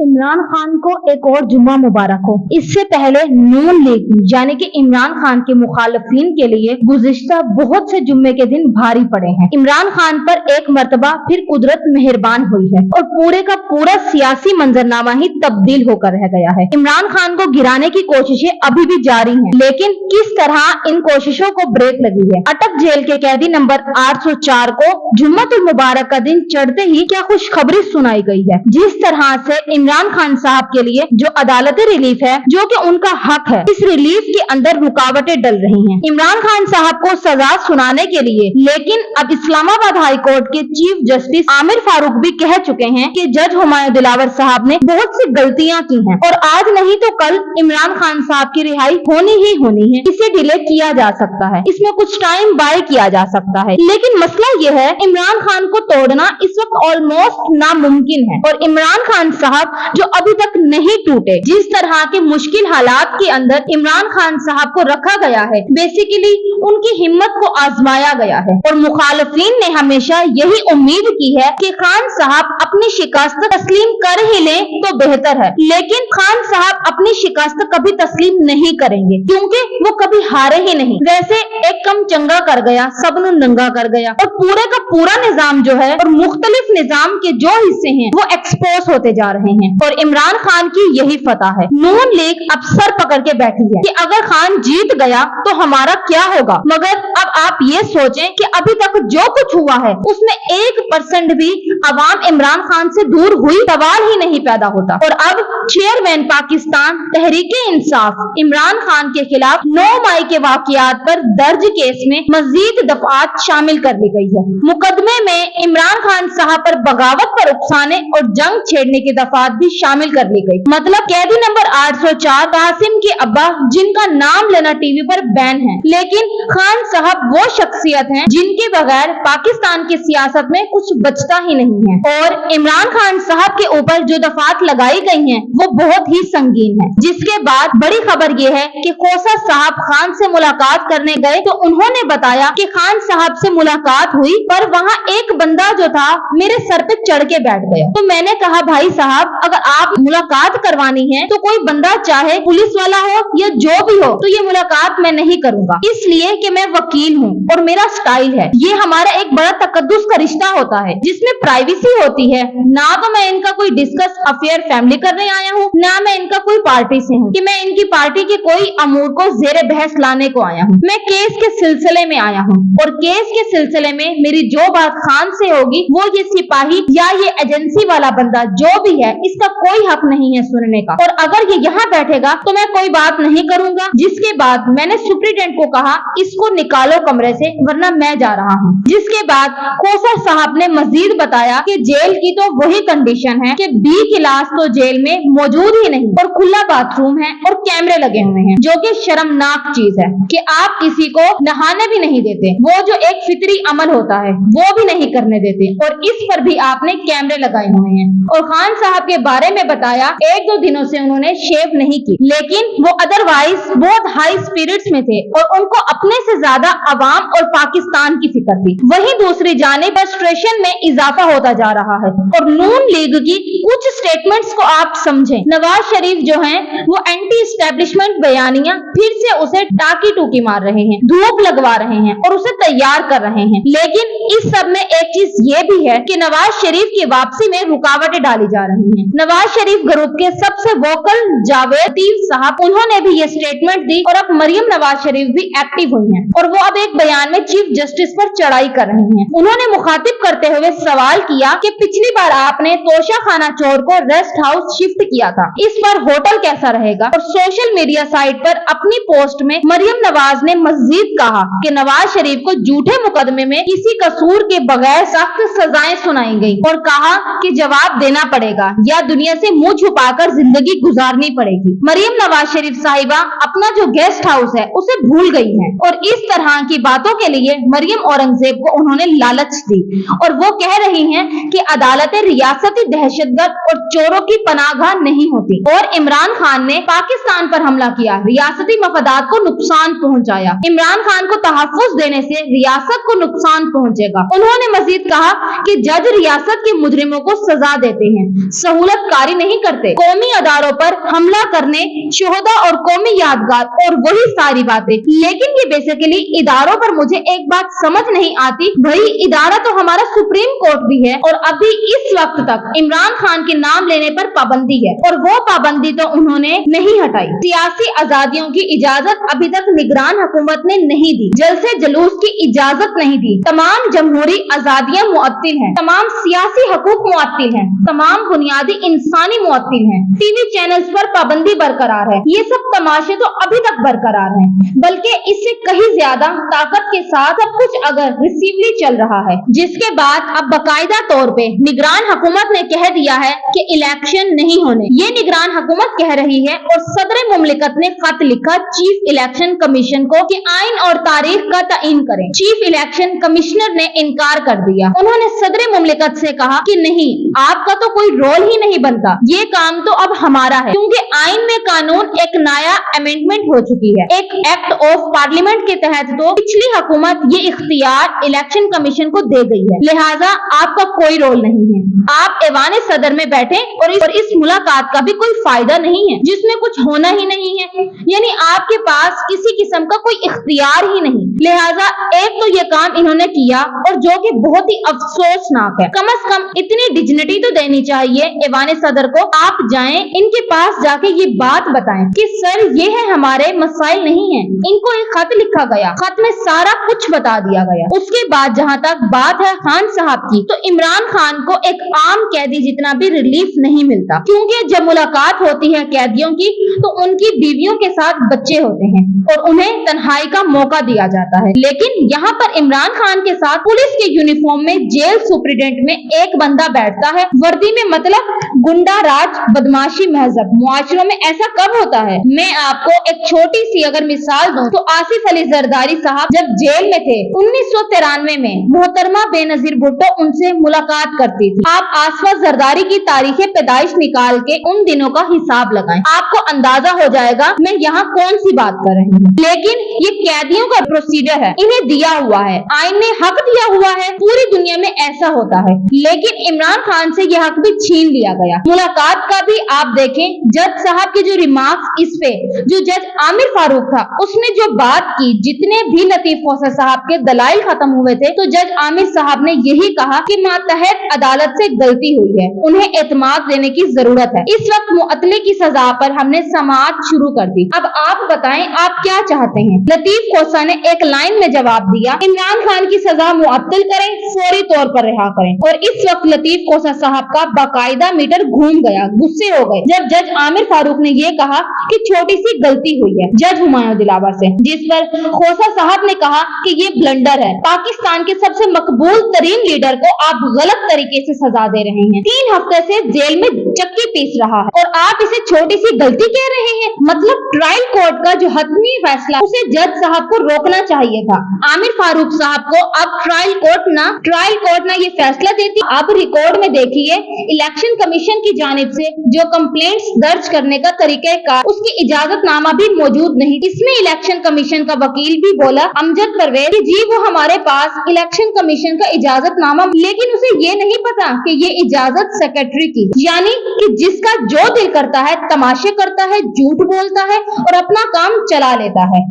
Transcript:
इमरान खान को एक और जुम्मा मुबारक हो। इससे पहले नून लीग यानी कि इमरान खान के मुखालिफिन के लिए गुज़िश्ता बहुत से जुम्मे के दिन भारी पड़े हैं। इमरान खान पर एक मर्तबा फिर कुदरत मेहरबान हुई है और पूरे का पूरा सियासी मंजरनामा ही तब्दील होकर रह गया है। इमरान खान को गिराने की कोशिशें अभी भी जारी हैं, लेकिन किस तरह इन कोशिशों को ब्रेक लगी है। अटक जेल के कैदी नंबर 804 को जुम्मतुल मुबारक का दिन चढ़ते ही क्या खुशखबरी सुनाई गई है। जिस तरह से इमरान खान साहब के लिए जो अदालती रिलीफ है, जो कि उनका हक है, इस रिलीफ के अंदर रुकावटें डल रही हैं। इमरान खान साहब को सजा सुनाने के लिए लेकिन अब इस्लामाबाद हाई कोर्ट के चीफ जस्टिस आमिर फारूक भी कह चुके हैं कि जज हुमायूं दिलावर साहब ने बहुत सी गलतियां की हैं और आज नहीं तो कल इमरान खान साहब की रिहाई होनी ही होनी है। इसे डिले किया जा सकता है, इसमें कुछ टाइम बाय किया जा सकता है, लेकिन मसला यह है इमरान खान को तोड़ना इस वक्त ऑलमोस्ट नामुमकिन है और इमरान खान साहब जो अभी तक नहीं टूटे, जिस तरह के मुश्किल हालात के अंदर इमरान खान साहब को रखा गया है, बेसिकली उनकी हिम्मत को आजमाया गया है और मुखालिफिन ने हमेशा यही उम्मीद की है कि खान साहब अपनी शिकस्त तस्लीम कर ही लें तो बेहतर है, लेकिन खान साहब अपनी शिकस्त कभी तस्लीम नहीं करेंगे क्योंकि वो कभी हारे ही नहीं। वैसे एक कम चंगा कर गया सबनु नंगा कर गया और पूरे का पूरा निजाम जो है और मुख्तलिफ निजाम के जो हिस्से हैं वो एक्सपोज होते जा रहे हैं और इमरान खान की यही फतह है। नून लीग अब सर पकड़ के बैठी है कि अगर खान जीत गया तो हमारा क्या होगा, मगर अब आप ये सोचें कि अभी तक जो कुछ हुआ है उसमें 1% भी अवाम इमरान खान से दूर हुई सवाल ही नहीं पैदा होता और अब चेयरमैन पाकिस्तान तहरीके इंसाफ इमरान खान के खिलाफ 9 मई के वाकयात पर दर्ज केस में मजीद दफात शामिल कर ली गई है। मुकदमे में इमरान खान साहब पर बगावत पर उकसाने और जंग छेड़ने की दफात भी शामिल कर ली गई। मतलब कैदी नंबर 804 कासिम के अब्बा, जिनका नाम लेना टीवी पर बैन है, लेकिन खान साहब वो शख्सियत हैं जिनके बगैर पाकिस्तान की सियासत में कुछ बचता ही नहीं है और इमरान खान साहब के ऊपर जो दफात लगाई गई हैं वो बहुत ही संगीन है। जिसके बाद बड़ी खबर ये है कि खोसा साहब खान से मुलाकात करने गए तो उन्होंने बताया कि खान साहब से मुलाकात हुई पर वहाँ एक बंदा जो था मेरे सर पे चढ़ के बैठ गया। तो मैंने कहा भाई साहब, अगर आप मुलाकात करवानी है तो कोई बंदा चाहे पुलिस वाला हो या जो भी हो, तो ये मुलाकात मैं नहीं करूंगा, इसलिए कि मैं वकील हूँ और मेरा स्टाइल है। ये हमारा एक बड़ा तकद्दुस का रिश्ता होता है जिसमें प्राइवेसी होती है। ना तो मैं इनका कोई डिस्कस अफेयर फैमिली करने आया हूँ, ना मैं इनका कोई पार्टी से हूँ कि मैं इनकी पार्टी के कोई अमूर को जेरे बहस लाने को आया हूँ। मैं केस के सिलसिले में आया हूँ और केस के सिलसिले में मेरी जो बात खान से होगी वो ये सिपाही या ये एजेंसी वाला बंदा जो भी है इसका कोई हक नहीं है सुनने का, और अगर ये यहाँ बैठेगा तो मैं कोई बात नहीं करूंगा। जिसके बाद मैंने सुप्रीटेंडेंट को कहा इसको निकालो कमरे से वरना मैं जा रहा हूँ। जिसके बाद खोसा साहब ने मजीद बताया कि जेल की तो वही कंडीशन है कि बी क्लास तो जेल में मौजूद ही नहीं और खुला बाथरूम है और कैमरे लगे हुए हैं, जो कि शर्मनाक चीज है कि आप किसी को नहाने भी नहीं देते, वो जो एक फितरी अमल होता है वो भी नहीं करने देते और इस पर भी आपने कैमरे लगाए हुए हैं। और खान साहब के बारे में बताया 1-2 दिनों से उन्होंने शेव नहीं की, लेकिन वो अदरवाइज बहुत हाई स्पिरिट्स में थे और उनको अपने से ज्यादा अवाम और पाकिस्तान की फिक्र थी। वहीं दूसरी जानिब फ्रस्ट्रेशन में इजाफा होता जा रहा है और नून लीग की कुछ स्टेटमेंट्स को आप समझें। नवाज शरीफ जो हैं वो एंटी एस्टेब्लिशमेंट बयानियां फिर से उसे टाकी टूकी मार रहे हैं, धूप लगवा रहे हैं और उसे तैयार कर रहे हैं, लेकिन इस सब में एक चीज ये भी है कि नवाज शरीफ की वापसी में रुकावटें डाली जा रही हैं। नवाज शरीफ ग्रुप के सबसे वोकल जावेद लतीफ साहब, उन्होंने भी ये स्टेटमेंट दी और अब मरियम नवाज शरीफ भी एक्टिव हुई हैं और वो अब एक बयान में चीफ जस्टिस पर चढ़ाई कर रही हैं। उन्होंने मुखातिब करते हुए सवाल किया कि पिछली बार आपने तोशा खाना चोर को रेस्ट हाउस शिफ्ट किया था, इस बार होटल कैसा रहेगा। और सोशल मीडिया साइट पर अपनी पोस्ट में मरियम नवाज ने मजीद कहा कि नवाज शरीफ को झूठे मुकदमे में किसी कसूर के बगैर सख्त सजाएं सुनाई गई और कहा कि जवाब देना पड़ेगा या दुनिया से मुंह छुपाकर जिंदगी गुजारनी पड़ेगी। मरियम नवाज शरीफ साहिबा अपना जो गेस्ट हाउस है उसे भूल गई है और इस तरह की बातों के लिए मरियम औरंगजेब को उन्होंने लालच दी और वो कह रही हैं कि अदालतें रियासती दहशतगर्द और चोरों की पनाहगाह नहीं होती और इमरान खान ने पाकिस्तान पर हमला किया, रियासती मफादात को नुकसान पहुंचाया। इमरान खान को तहफ्फुज देने से रियासत को नुकसान पहुंचेगा। उन्होंने मजीद कहा कि जज रियासत के मुजरिमों को सजा देते हैं, सहूलत जरूरत कारी नहीं करते। कौमी अदारों पर हमला करने, शोहदा और कौमी यादगार और वही सारी बातें। लेकिन ये बेसिकली इदारों पर मुझे एक बात समझ नहीं आती, भाई इदारा तो हमारा सुप्रीम कोर्ट भी है और अभी इस वक्त तक इमरान खान के नाम लेने पर पाबंदी है और वो पाबंदी तो उन्होंने नहीं हटाई। सियासी आजादियों की इजाजत अभी तक निगरान हुकूमत ने नहीं दी। जलसे जुलूस की इजाजत नहीं दी। तमाम जमहूरी आजादियां मुअत्तिल हैं, तमाम सियासी हकूक मुअत्तिल हैं, तमाम बुनियादी इंसानी मुअत्तिल हैं। टीवी चैनल्स पर पाबंदी बरकरार है। ये सब तमाशे तो अभी तक बरकरार हैं, बल्कि इससे कहीं ज्यादा ताकत के साथ सब कुछ अगर रिसीवली चल रहा है, जिसके बाद अब बाकायदा तौर पे निगरान हुकूमत ने कह दिया है कि इलेक्शन नहीं होने। ये निगरान हुकूमत कह रही है और सदर मुमलिकत ने खत लिखा चीफ इलेक्शन कमीशन को कि आइन और तारीख का तयन करें। चीफ इलेक्शन कमिश्नर ने इनकार कर दिया। उन्होंने सदर मुमलिकत से कहा कि नहीं, आपका तो कोई रोल ही नहीं बनता, ये काम तो अब हमारा है, क्योंकि आइन में कानून एक नया अमेंडमेंट हो चुकी है। एक एक्ट ऑफ पार्लियामेंट के तहत तो पिछली हुकूमत ये इख्तियार इलेक्शन कमीशन को दे गई है, लिहाजा आपका कोई रोल नहीं है। आप ऐवान सदर में बैठे और इस मुलाकात का भी कोई फायदा नहीं है, जिसमें कुछ होना ही नहीं है, यानी आपके पास किसी किस्म का कोई इख्तियार ही नहीं। लिहाजा एक तो ये काम इन्होंने किया और जो कि बहुत ही अफसोसनाक है। कम से कम इतनी डिग्निटी तो देनी चाहिए ऐवान सदर को। आप जाएं, इनके पास जाके ये बात बताएं कि सर ये है हमारे मसाइल नहीं है। इनको एक खत लिखा गया, खत में सारा कुछ बता दिया गया। उसके बाद जहाँ तक बात है खान साहब की, तो इमरान खान को एक आम कैदी जितना भी रिलीफ नहीं मिलता, क्योंकि जब मुलाकात होती है कैदियों की तो उनकी बीवियों के साथ बच्चे होते हैं और उन्हें तन्हाई का मौका दिया जाता है। लेकिन यहाँ पर इमरान खान के साथ पुलिस के यूनिफॉर्म में जेल सुप्रिटेंडेंट में एक बंदा बैठता है, वर्दी में, मतलब गुंडा राज, बदमाशी महजब। मुआशरों में ऐसा कब होता है? मैं आपको एक छोटी सी अगर मिसाल दूं तो आसिफ अली जरदारी साहब जब जेल में थे 1993 में, मोहतरमा बेनजीर भुट्टो उनसे मुलाकात करती थी। आप आसफा जरदारी की तारीख पैदाइश निकाल के उन दिनों का हिसाब लगाएं, आपको अंदाजा हो जाएगा मैं यहाँ कौन सी बात कर रही हूँ। लेकिन ये कैदियों का प्रोसीजर है, इन्हें दिया हुआ है, आइन ने हक दिया हुआ है, पूरी दुनिया में ऐसा होता है। लेकिन इमरान खान से यह हक भी छीन लिया गया। मुलाकात का भी आप देखें, जज साहब के जो रिमार्क्स इस पे, जो जज आमिर फारूक था उसने जो बात की, जितने भी लतीफ खोसा साहब के दलाइल खत्म हुए थे, तो जज आमिर साहब ने यही कहा कि मातहत अदालत से गलती हुई है, उन्हें एतमाद देने की जरूरत है। इस वक्त मुअत्तले की सजा पर हमने समाअत शुरू कर दी। अब आप बताएं आप क्या चाहते हैं? लतीफ खोसा ने एक लाइन में जवाब दिया, इमरान खान की सजा मुअत्तल करें, फौरी तौर पर रिहा करें। और इस वक्त लतीफ खोसा साहब का बाकायदा मीटर घूम गया, गुस्से हो गए जब जज आमिर फारूक ने ये कहा कि छोटी सी गलती हुई है जज हुमायूं दिलावर से, जिस पर खोसा साहब ने कहा कि ये ब्लंडर है, पाकिस्तान के सबसे मकबूल तरीन लीडर को आप गलत तरीके से सजा दे रहे हैं, 3 हफ्ते से जेल में चक्की पीस रहा है और आप इसे छोटी सी गलती कह रहे हैं। मतलब ट्रायल कोर्ट का जो हतमी फैसला, उसे जज साहब को रोकना चाहिए था। आमिर फारूक साहब को अब ट्रायल कोर्ट ना ये फैसला देती। अब रिकॉर्ड में देखिए, इलेक्शन कमीशन की जानिब से जो कंप्लेंट्स दर्ज करने का तरीक़ेकार, उसकी इजाजतनामा भी मौजूद नहीं। इसमें इलेक्शन कमीशन का वकील भी बोला, अमजद परवेज, कि जी वो हमारे पास इलेक्शन कमीशन का इजाजतनामा, लेकिन उसे ये नहीं पता कि ये इजाजत सेक्रेटरी की, यानी कि जिसका जो दिल करता है तमाशे करता है, झूठ बोलता है और अपना काम चला लेता है।